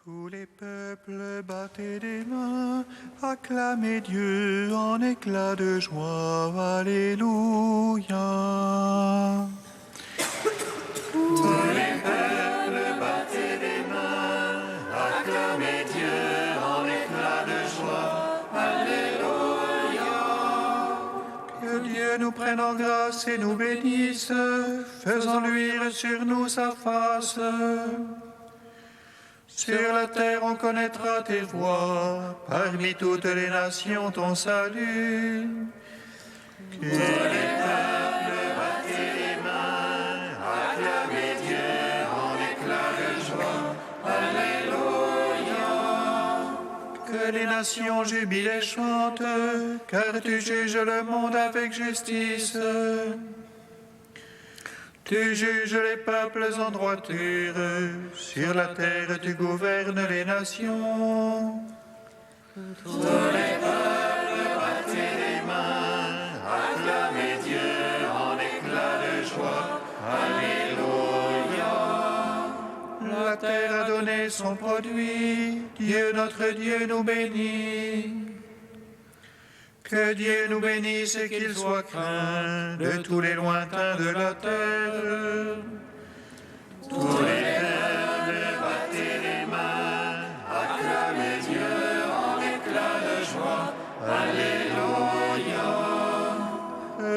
Tous les peuples battez des mains, acclamez Dieu en éclats de joie. Alléluia. Tous les peuples battez des mains, acclamez Dieu en éclats de joie. Alléluia. Que Dieu nous prenne en grâce et nous bénisse, faisant luire sur nous sa face. Sur la terre on connaîtra tes voies, parmi toutes les nations ton salut. Que les peuples battez les mains, acclamez Dieu en éclats de joie. Alléluia. Que les nations jubilent et chantent, car tu juges le monde avec justice. Tu juges les peuples en droiture, sur la terre tu gouvernes les nations. Tous les peuples battez les mains, acclamez Dieu en éclats de joie. Alléluia. La terre a donné son produit, Dieu notre Dieu nous bénit. Que Dieu nous bénisse et qu'il soit craint de tous les lointains de la terre. Tous les peuples battez les mains, acclamez Dieu en éclats de joie. Alléluia.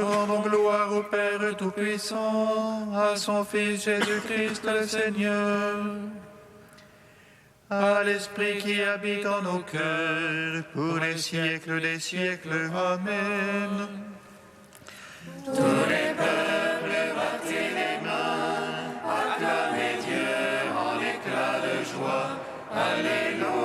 Rendons gloire au Père Tout-Puissant, à son Fils Jésus-Christ le Seigneur, à l'Esprit qui habite en nos cœurs, pour les siècles des siècles. Amen. Tous les peuples battez les mains, acclamez Dieu en éclats de joie. Alléluia.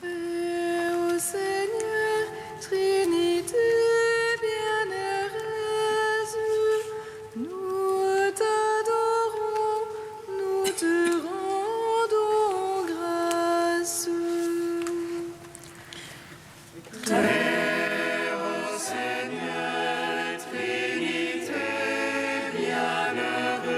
Très haut Seigneur, Trinité bienheureuse, nous t'adorons, nous te rendons grâce. Très haut Seigneur, Trinité bienheureuse,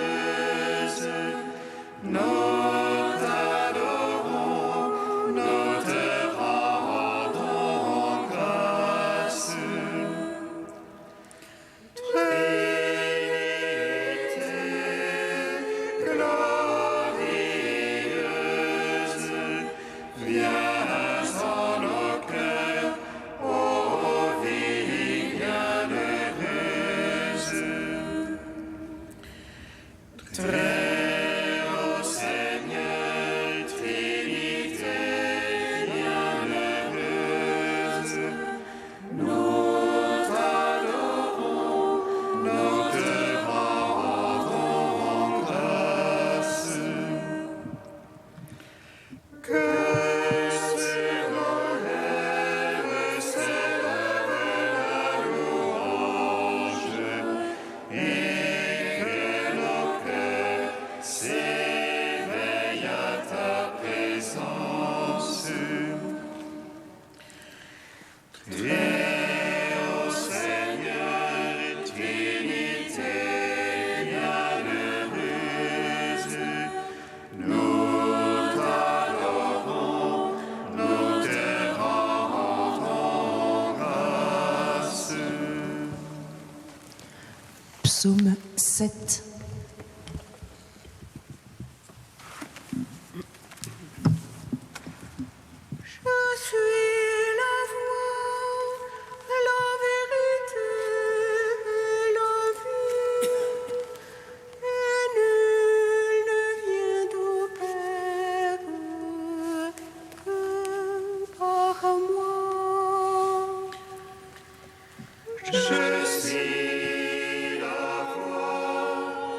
nous t'adorons, nous te rendons grâce. Trinité glorieuse, viens en nos cœurs, ô vie bienheureuse. Très haut Seigneur, Trinité bienheureuse, nous t'adorons, nous te rendons grâce. Que sur nos lèvres s'élève la louange, et que nos cœurs s'éveillent à ta présence. Très haut Seigneur, Trinité bienheureuse, nous t'adorons, nous te rendons grâce. Psaume 7. Je suis la voie, la vérité et la vie, et nul ne vient au Père que par moi. Je suis la voie,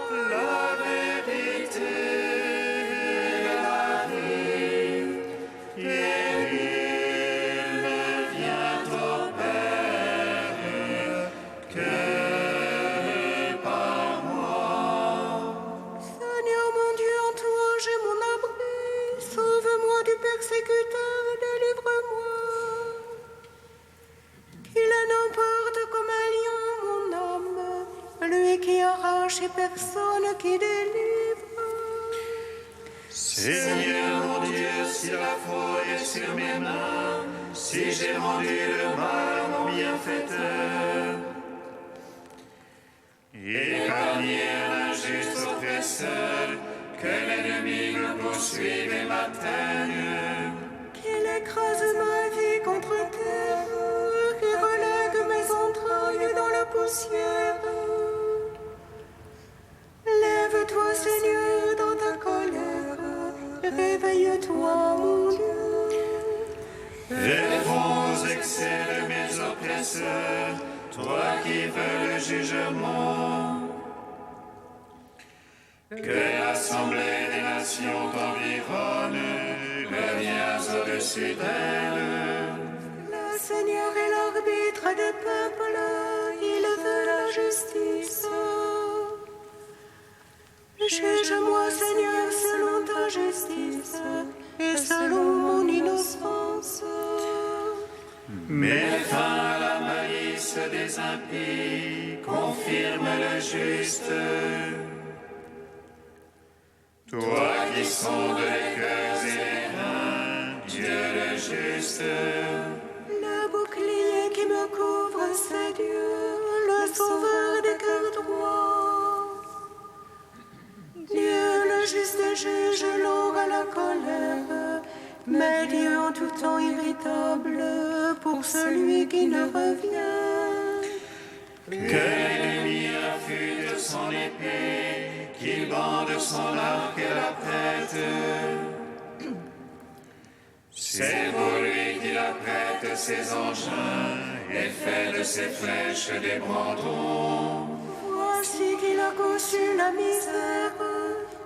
celui qui arrache et personne qui délivre. Seigneur mon Dieu, si la faute est sur mes mains, si j'ai rendu le mal à mon bienfaiteur, épargnez un injuste oppresseur, que l'ennemi me poursuive et m'atteigne. Qu'il écrase ma vie contre terre, qui relègue mes entrailles dans la poussière. Lève-toi, Seigneur, dans ta colère, réveille-toi, mon Dieu. Réponds aux excès de mes oppresseurs, toi qui veux le jugement. Que l'assemblée des nations t'environne, reviens au-dessus d'elle. Le Seigneur est l'arbitre des peuples, il veut la justice. Juge-moi, Seigneur, selon ta justice et selon mon innocence. Mets fin à la malice des impies, confirme le juste. Toi qui sondes les cœurs et les reins, Dieu le juste. Le bouclier qui me couvre, c'est Dieu, le sauveur des cœurs droits. Dieu le juste juge l'aura la colère, mais Dieu en tout temps irritable pour celui qui ne revient. Que l'ennemi affûte son épée, qu'il bande son arc et la prête. C'est pour lui qu'il apprête ses engins et fait de ses flèches des brandons. Voici qu'il a conçu la misère,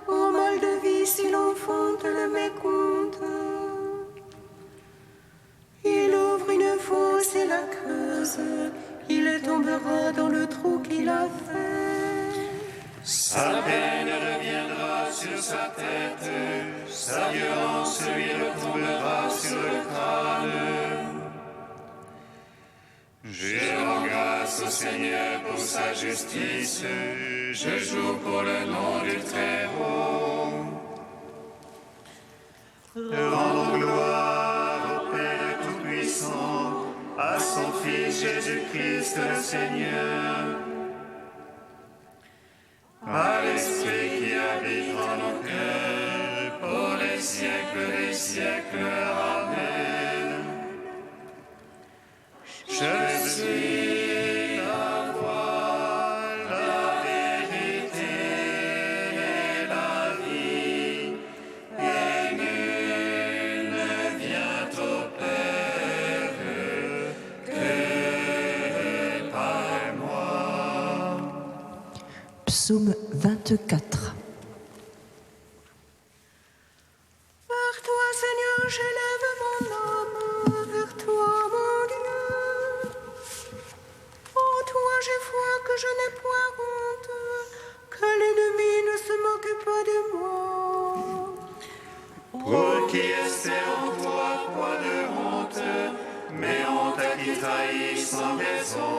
au mal de vie s'il enfante le mécompte. Il ouvre une fosse et la creuse, il tombera dans le trou qu'il a fait. Sa peine reviendra sur sa tête, sa violence lui retombera sur le crâne. Je rends grâce au Seigneur pour sa justice, je joue pour le nom du Très-Haut. Rendons gloire au Père Tout-Puissant, à son Fils Jésus-Christ le Seigneur, à l'Esprit qui habite en nos cœurs, pour les siècles des siècles. Amen. Je suis la voie, la vérité et la vie, et nul ne vient au Père que par moi. Psaume 24. Vers toi, Seigneur, j'élève mon âme, vers toi, mon Dieu. En toi, j'ai foi que je n'ai point honte, que l'ennemi ne se moque pas de moi. Pour qui espère en toi, quoi de honte, mais honte à qui trahit sans raison.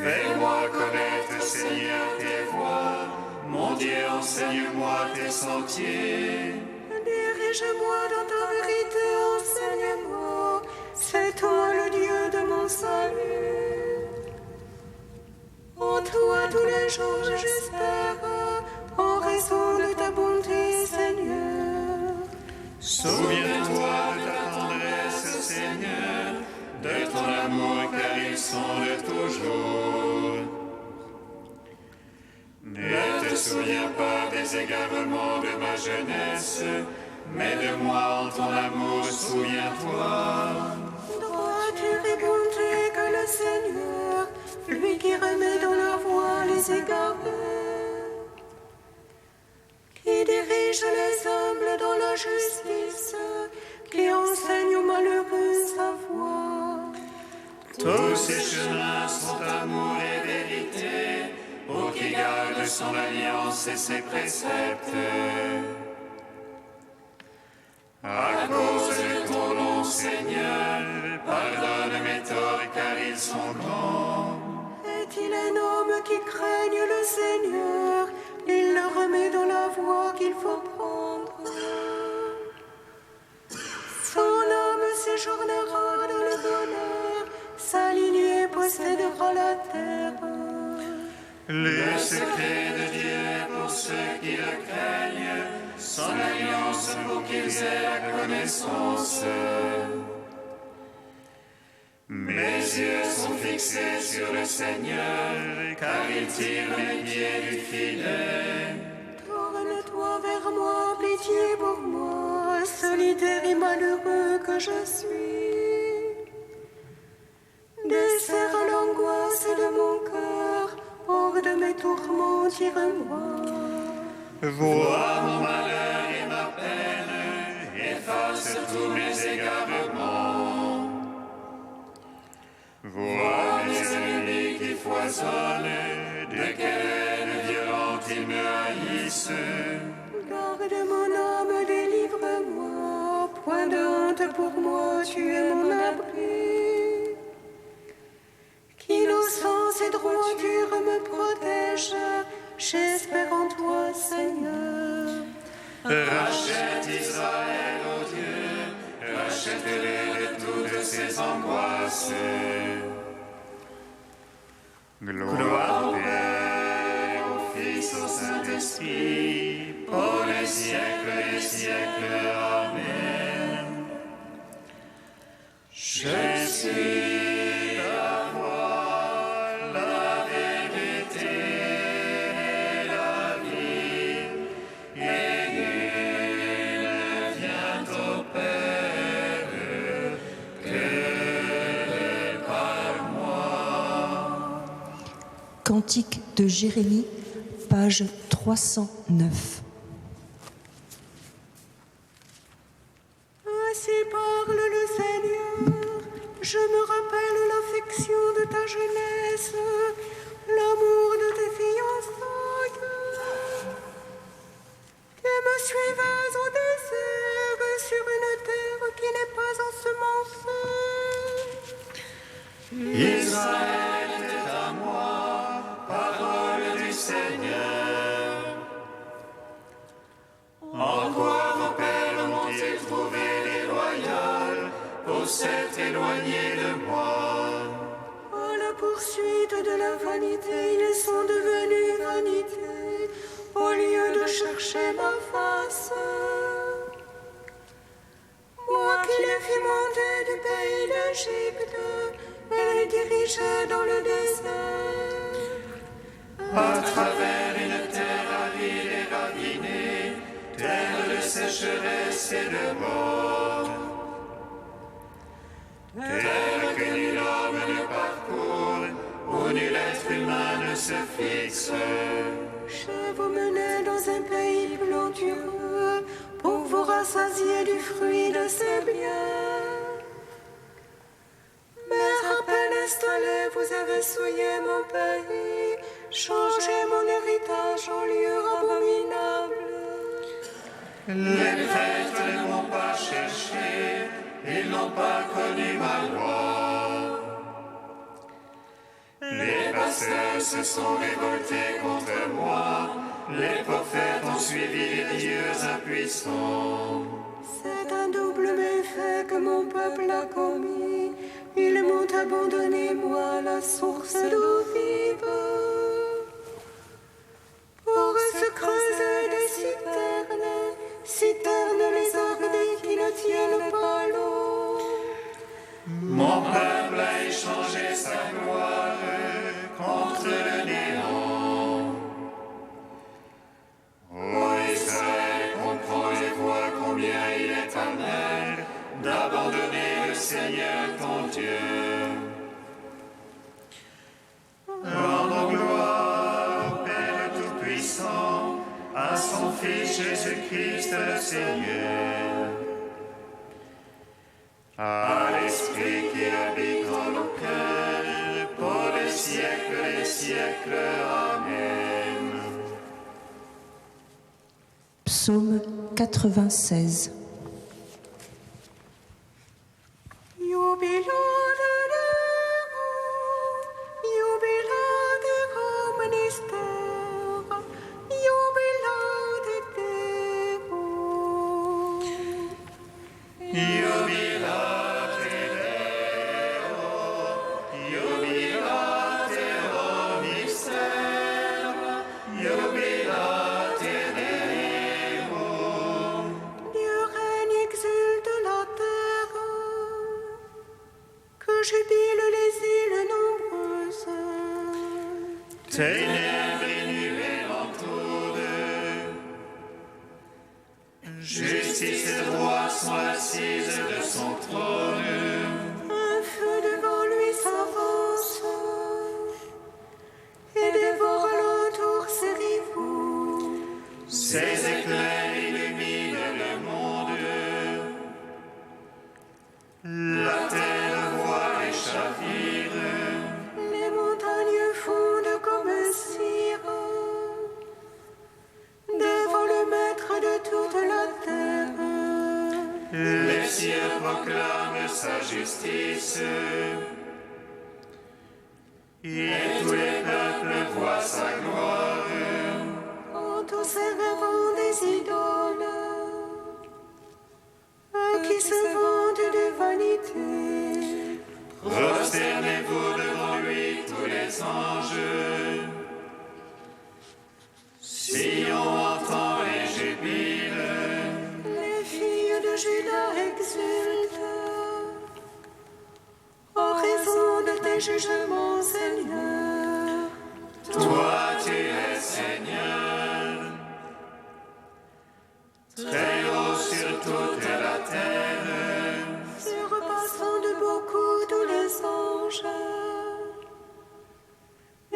Fais-moi connaître, Seigneur, tes voies, mon Dieu, enseigne-moi tes sentiers. Dirige-moi dans ta vérité, enseigne-moi, c'est toi le Dieu de mon salut. En toi tous les jours j'espère, en raison de ta bonté, Seigneur. Souviens-toi de ta tendresse, Seigneur, de ton amour, car ils sont de toujours. Ne te souviens pas des égarements de ma jeunesse, mais de moi en ton amour, souviens-toi. Droiture et bonté que le Seigneur, lui qui remet dans leur voie les égarés, qui dirige les humbles dans la justice, qui enseigne aux malheureux sa voie. Tous ces chemins sont amour et vérité, pour qui garde son alliance et ses préceptes. À cause de ton nom, Seigneur, pardonne mes torts car ils sont grands. Est-il un homme qui craigne le Seigneur? Il le remet dans la voie qu'il faut prendre. Son âme séjournera dans le bonheur, sa lignée possédera la terre. Le secret de Dieu pour ceux qui le craignent, son alliance pour qu'ils aient la connaissance. Mes yeux sont fixés sur le Seigneur, car il tire mes pieds du filet. Tourne-toi vers moi, pitié pour moi, solitaire et malheureux que je suis. Desserre l'angoisse de mon cœur, hors de mes tourments, tire-moi. Vois mon malheur et ma peine, efface tous mes égarements. Vois mes ennemis qui foisonnent, de quelle haine violente ils me haïssent. Garde mon âme, délivre-moi, point de honte pour moi, tu es mon abri. Qu'innocence et droiture me protègent, j'espère en toi, Seigneur. Rachète Israël, ô Dieu, rachète-les de toutes ses angoisses. Gloire au Père, au Fils, au Saint-Esprit, pour les siècles des siècles. Amen. Je suis la voie, la vérité et la vie, et nul ne vient au Père que par moi. Cantique de Jérémie, page 309. Ainsi parle le Seigneur, je me rappelle l'affection de ta jeunesse, l'amour de tes fiançailles. Tu me suivais au désert, sur une terre qui n'est pas ensemencée. Israël est à moi, parole du Seigneur. En quoi vos pères m'ont-ils trouvé déloyal pour s'être éloignés de moi? À la poursuite de la vanité, ils sont devenus vanité, au lieu de chercher ma face. Moi qui les fis monter du pays d'Égypte et les dirigeais dans le désert. À travers une terre aride et ravinée, terre de sécheresse et de mort. Terre que nul homme ne parcourt, où nul être humain ne se fixe. Je vous menais dans un pays plantureux pour vous rassasier du fruit de ses biens. Mais à peine installé, vous avez souillé mon pays, changé mon héritage en lieu abominable. Les prêtres ne m'ont pas cherché, ils n'ont pas connu ma loi. Les pasteurs se sont révoltés contre moi, les prophètes ont suivi les dieux impuissants. C'est un double méfait que mon peuple a commis. Ils m'ont abandonné, moi, la source d'eau vive. Pour se creuser des citernes lézardées qui ne tiennent pas l'eau. Mon peuple a échangé sa gloire contre le néant. Ô Israël, comprends et vois combien il est amer d'abandonner le Seigneur ton Dieu. Rendons gloire au Père Tout-Puissant, à son Fils Jésus-Christ le Seigneur, à l'Esprit qui habite en nos cœurs, pour les siècles des siècles. Amen. Psaume 96. Jubilatum, Ténèbres et nuées l'entourent. Justice et droit sont assises de son trône. Un feu devant lui s'avance et dévore alentour ses rivaux. Ses éclairs illuminent le monde. La terre voit et chavire. Les montagnes fondent comme cire devant le maître de toute la terre. Les cieux proclament sa justice. Et tous les peuples voient sa gloire. En tous ces rêvant des idoles qui se vantent de vanité. Prosternez-vous devant lui, tous les anges. Sion entend et jubile. Les filles de Juda exultent en raison de tes jugements, Seigneur. Toi, tu es Seigneur. Très haut sur toute la terre. Surpassant de beaucoup tous les anges.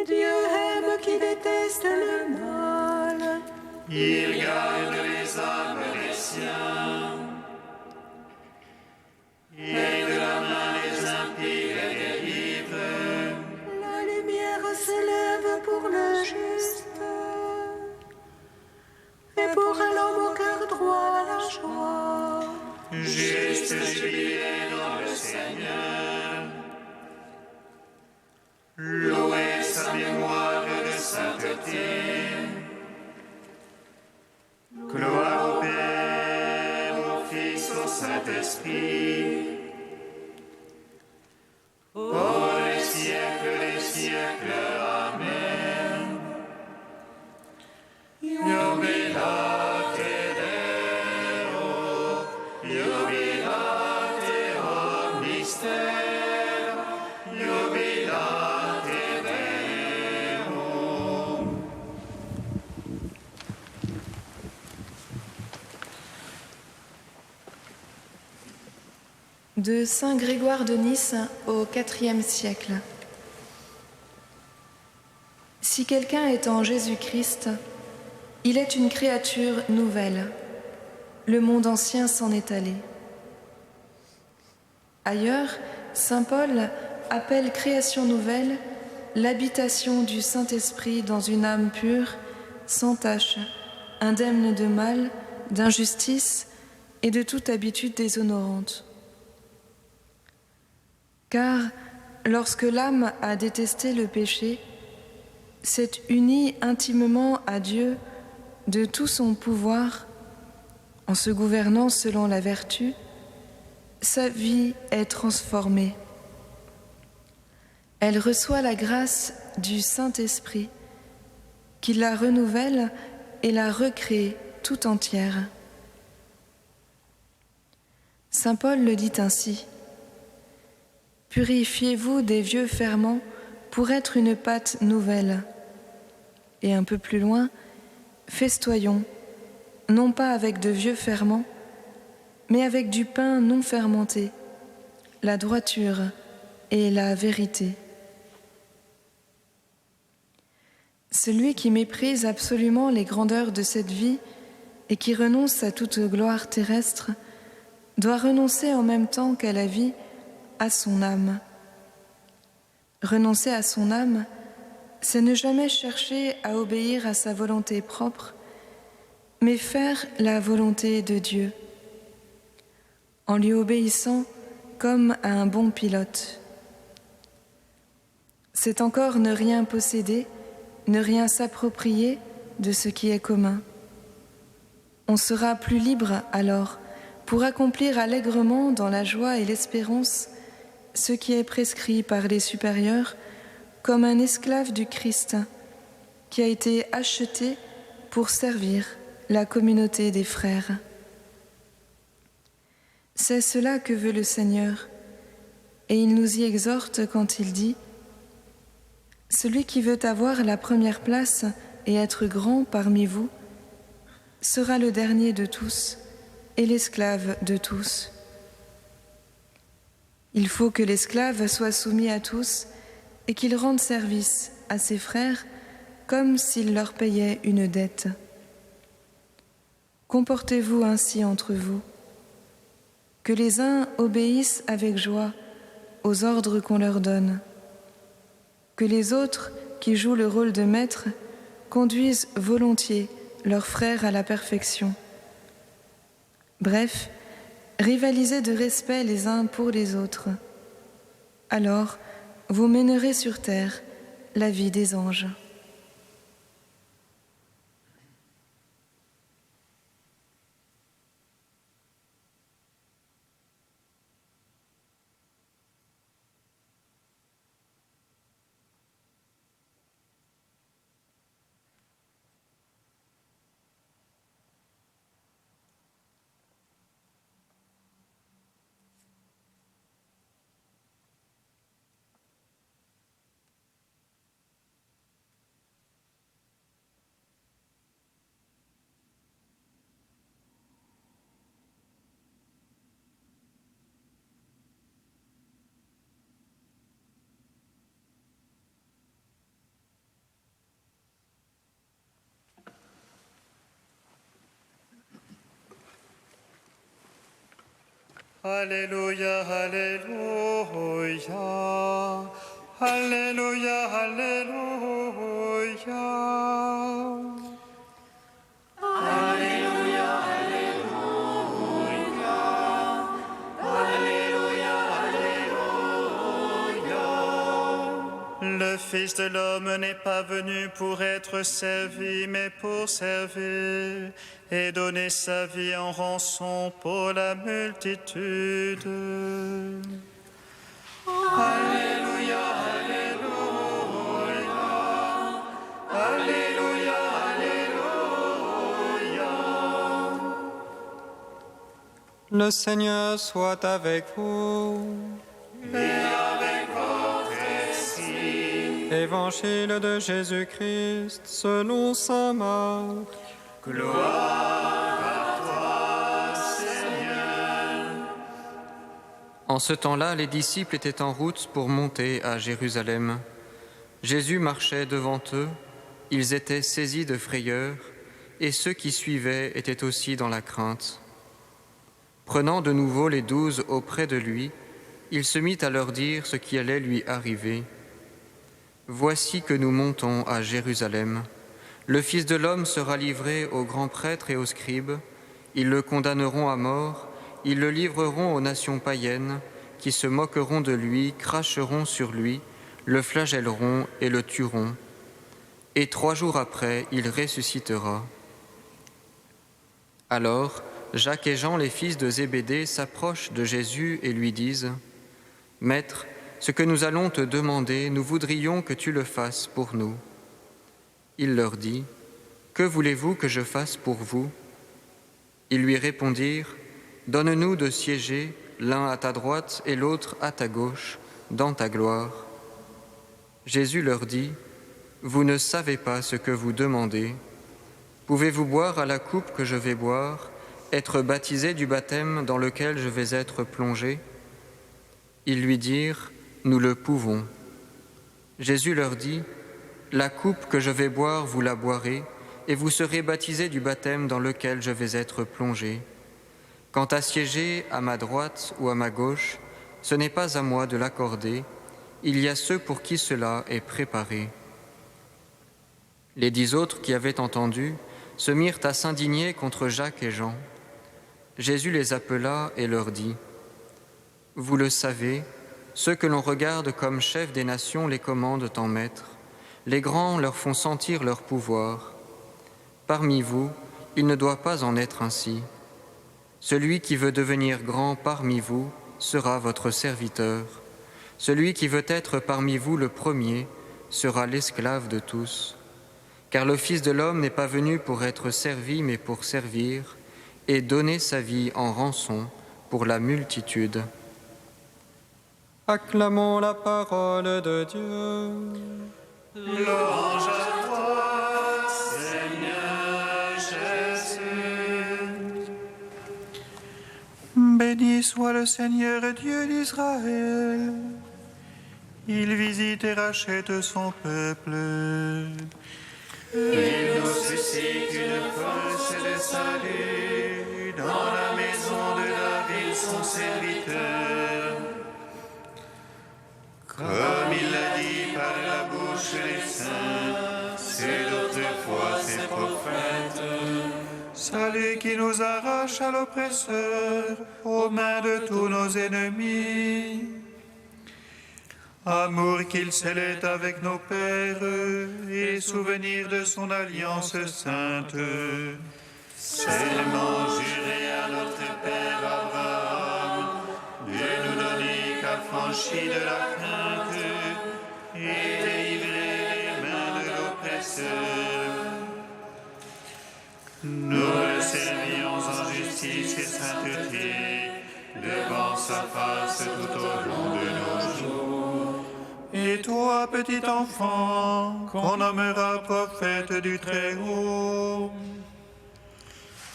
Dieu aime qui déteste le mal. Il garde les âmes des siens. Et de la main des impies les délivre. La lumière s'élève pour le juste. Et pour l'homme au cœur droit la joie. Juste jubilé dans le Seigneur. Louez sa mémoire de sainteté. Gloire au Père, au Fils, au Saint-Esprit. Pour les siècles des siècles. Amen. Jubilate Deo, jubilate omnister, jubilate Deo. De Saint Grégoire de Nice au IVe siècle. Si quelqu'un est en Jésus-Christ, il est une créature nouvelle. Le monde ancien s'en est allé. Ailleurs, saint Paul appelle création nouvelle l'habitation du Saint-Esprit dans une âme pure, sans tache, indemne de mal, d'injustice et de toute habitude déshonorante. Car lorsque l'âme a détesté le péché, s'est unie intimement à Dieu de tout son pouvoir, en se gouvernant selon la vertu, sa vie est transformée. Elle reçoit la grâce du Saint-Esprit qui la renouvelle et la recrée tout entière. Saint Paul le dit ainsi: « Purifiez-vous des vieux ferments pour être une pâte nouvelle. » Et un peu plus loin, « Festoyons, non pas avec de vieux ferments, mais avec du pain non fermenté, la droiture et la vérité. » Celui qui méprise absolument les grandeurs de cette vie et qui renonce à toute gloire terrestre doit renoncer en même temps qu'à la vie à son âme. Renoncer à son âme, c'est ne jamais chercher à obéir à sa volonté propre, mais faire la volonté de Dieu, en lui obéissant comme à un bon pilote. C'est encore ne rien posséder, ne rien s'approprier de ce qui est commun. On sera plus libre alors pour accomplir allègrement dans la joie et l'espérance ce qui est prescrit par les supérieurs comme un esclave du Christ qui a été acheté pour servir la communauté des frères. C'est cela que veut le Seigneur, et il nous y exhorte quand il dit « Celui qui veut avoir la première place et être grand parmi vous sera le dernier de tous et l'esclave de tous. Il faut que l'esclave soit soumis à tous et qu'il rende service à ses frères comme s'il leur payait une dette. Comportez-vous ainsi entre vous, que les uns obéissent avec joie aux ordres qu'on leur donne, que les autres, qui jouent le rôle de maître, conduisent volontiers leurs frères à la perfection. Bref, rivalisez de respect les uns pour les autres. Alors, vous mènerez sur terre la vie des anges. Alléluia, Alléluia, Alléluia, Alléluia. Alléluia, Alléluia, Alléluia, Alléluia. Le Fils de l'homme n'est pas venu pour être servi, mais pour servir et donner sa vie en rançon pour la multitude. Alléluia, Alléluia, Alléluia, Alléluia. Le Seigneur soit avec vous. Et avec votre esprit. Évangile de Jésus-Christ selon saint Marc. Gloire à toi, Seigneur. En ce temps-là, les disciples étaient en route pour monter à Jérusalem. Jésus marchait devant eux, ils étaient saisis de frayeur, et ceux qui suivaient étaient aussi dans la crainte. Prenant de nouveau les 12 auprès de lui, il se mit à leur dire ce qui allait lui arriver. « Voici que nous montons à Jérusalem. Le Fils de l'homme sera livré aux grands prêtres et aux scribes. Ils le condamneront à mort, ils le livreront aux nations païennes, qui se moqueront de lui, cracheront sur lui, le flagelleront et le tueront. Et 3 jours après, il ressuscitera. » Alors, Jacques et Jean, les fils de Zébédée, s'approchent de Jésus et lui disent « Maître, ce que nous allons te demander, nous voudrions que tu le fasses pour nous. » Il leur dit « Que voulez-vous que je fasse pour vous ?» Ils lui répondirent « Donne-nous de siéger, l'un à ta droite et l'autre à ta gauche, dans ta gloire. » Jésus leur dit « Vous ne savez pas ce que vous demandez. Pouvez-vous boire à la coupe que je vais boire, être baptisé du baptême dans lequel je vais être plongé ?» Ils lui dirent « Nous le pouvons. » Jésus leur dit « La coupe que je vais boire, vous la boirez, et vous serez baptisés du baptême dans lequel je vais être plongé. Quant à siéger à ma droite ou à ma gauche, ce n'est pas à moi de l'accorder, il y a ceux pour qui cela est préparé. » Les 10 autres qui avaient entendu se mirent à s'indigner contre Jacques et Jean. Jésus les appela et leur dit « Vous le savez, ceux que l'on regarde comme chefs des nations les commandent en maître. Les grands leur font sentir leur pouvoir. Parmi vous, il ne doit pas en être ainsi. Celui qui veut devenir grand parmi vous sera votre serviteur. Celui qui veut être parmi vous le premier sera l'esclave de tous. Car le Fils de l'homme n'est pas venu pour être servi, mais pour servir et donner sa vie en rançon pour la multitude. » Acclamons la parole de Dieu. Louange à toi, Seigneur Jésus. Béni soit le Seigneur Dieu d'Israël. Il visite et rachète son peuple. Il nous suscite une force de salut dans la maison de David, son serviteur. Comme il l'a dit par la bouche des saints, c'est d'autrefois ses prophètes. Salut qui nous arrache à l'oppresseur, aux mains de tous nos ennemis. Amour qu'il scellait avec nos pères, et souvenir de son alliance sainte. Seulement juré à notre père Abraham, de nous donner qu'affranchis de la crainte, et délivrer les mains de l'oppresseur. Nous le servions en justice et sainteté, devant sa face tout au long de nos jours. Et toi, petit enfant, qu'on nommera prophète du Très-Haut,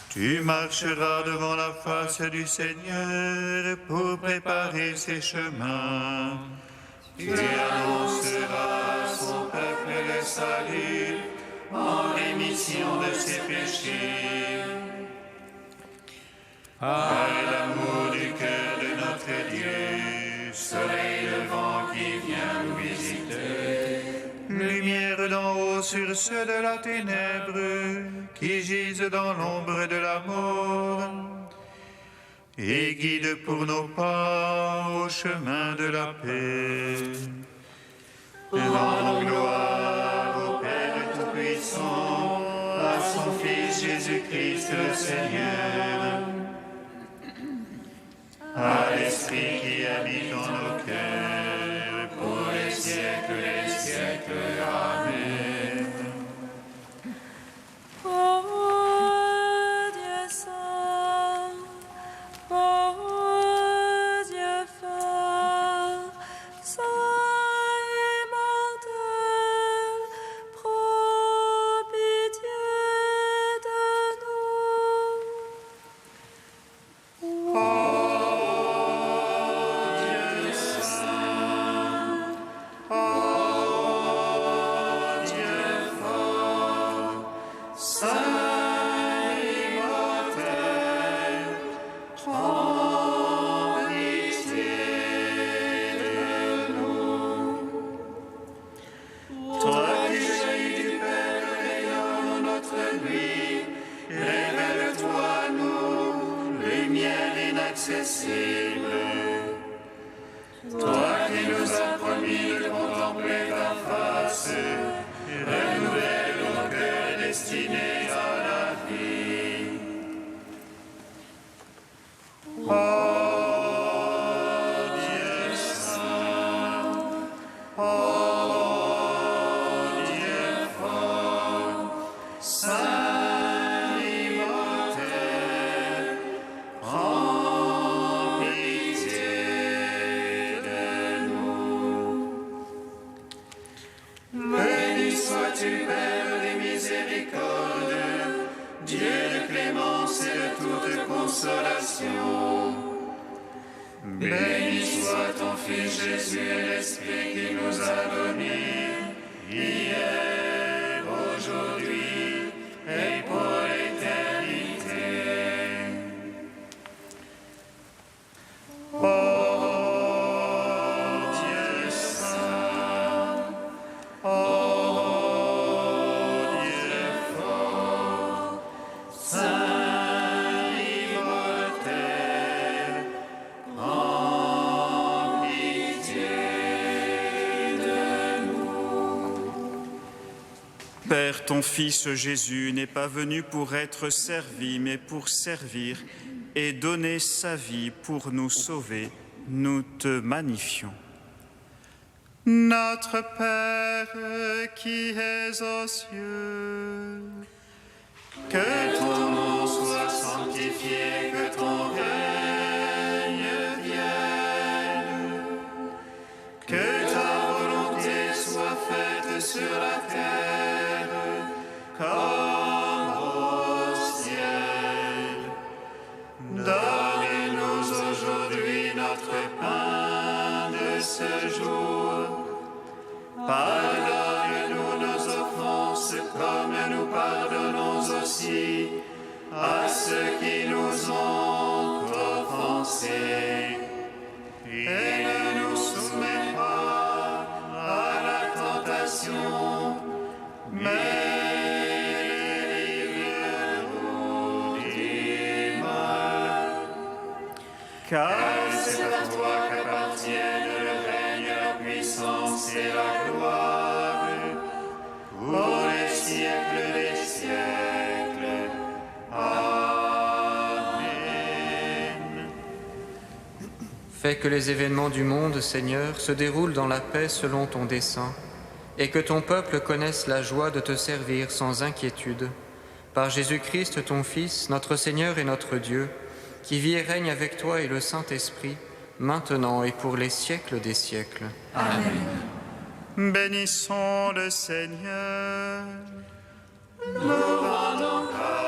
tu marcheras devant la face du Seigneur pour préparer ses chemins. Tu annonceras à son peuple le salut en rémission de ses péchés. Par l'amour du cœur de notre Dieu, soleil levant qui vient nous visiter, lumière d'en haut sur ceux de la ténèbre qui gisent dans l'ombre de la mort, et guide pour nos pas au chemin de la paix. Rendons gloire au Père Tout-Puissant, à son Fils Jésus-Christ le Seigneur, à l'Esprit qui habite en nos cœurs, pour les siècles et les siècles. Amen. Ô Dieu saint, ô Dieu fort, saint immortel, prends pitié de nous. Dieu saint, Dieu fort, saint immortel, prends pitié de nous. Toi qui jaillis du Père, rayonne notre nuit, révèle-toi à nous, lumière inaccessible. Toi qui nous as promis de contempler ta face, renouvelle nos cœurs destinés à la vie. Ô Dieu saint, ô Dieu fort, saint immortel, prends pitié de nous. Béni sois-tu, Père des miséricordes, Dieu de clémence et de toute consolation. Béni soit ton Fils Jésus et l'Esprit qui nous a donné, hier, aujourd'hui et pour l'éternité. Ô Dieu saint, ô Dieu fort, saint immortel, prends pitié de nous. Père, ton Fils Jésus n'est pas venu pour être servi, mais pour servir et donner sa vie pour nous sauver. Nous te magnifions. Notre Père qui es aux cieux, que ton nom soit sanctifié, que ton règne vienne, que ta volonté soit faite sur la terre comme au ciel. Donne-nous aujourd'hui notre pain de ce jour. Pardonne-nous nos offenses comme nous pardonnons aussi à ceux qui nous ont offensés. Et ne nous soumets pas à la tentation, mais délivre-nous du mal. Car c'est à toi qu'appartiennent le règne, la puissance et la gloire, pour les siècles des siècles. Amen. Fais que les événements du monde, Seigneur, se déroulent dans la paix selon ton dessein, et que ton peuple connaisse la joie de te servir sans inquiétude. Par Jésus-Christ, ton Fils, notre Seigneur et notre Dieu, qui vit et règne avec toi et le Saint-Esprit, maintenant et pour les siècles des siècles. Amen. Bénissons le Seigneur. Nous rendons grâce